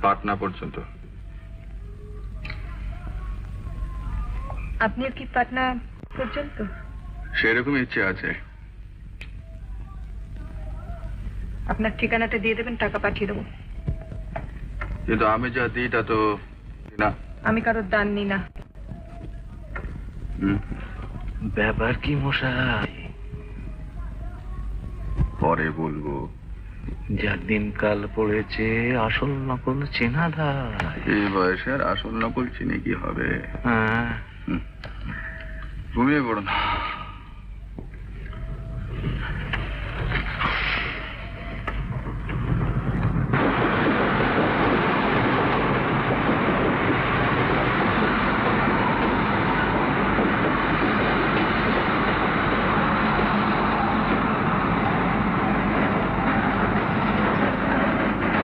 পাটনা পর্যন্ত। আপনার কি পাটনা পর্যন্ত? সেরকম ইচ্ছে আছে। আপনার ঠিকানাটা দিয়ে দেবেন, টাকা পাঠিয়ে দেবো। কিন্তু আমি যা দিই তা তো না। আমি কারোর দান নিই না। ব্যাপার কি মশাই? পরে বলবো। যার দিনকাল পড়েছে আসল নকল চেনা ধায়। এই বয়সে আর আসল নকল চিনে কি হবে? হ্যাঁ, ঘুমিয়ে পড়ুন।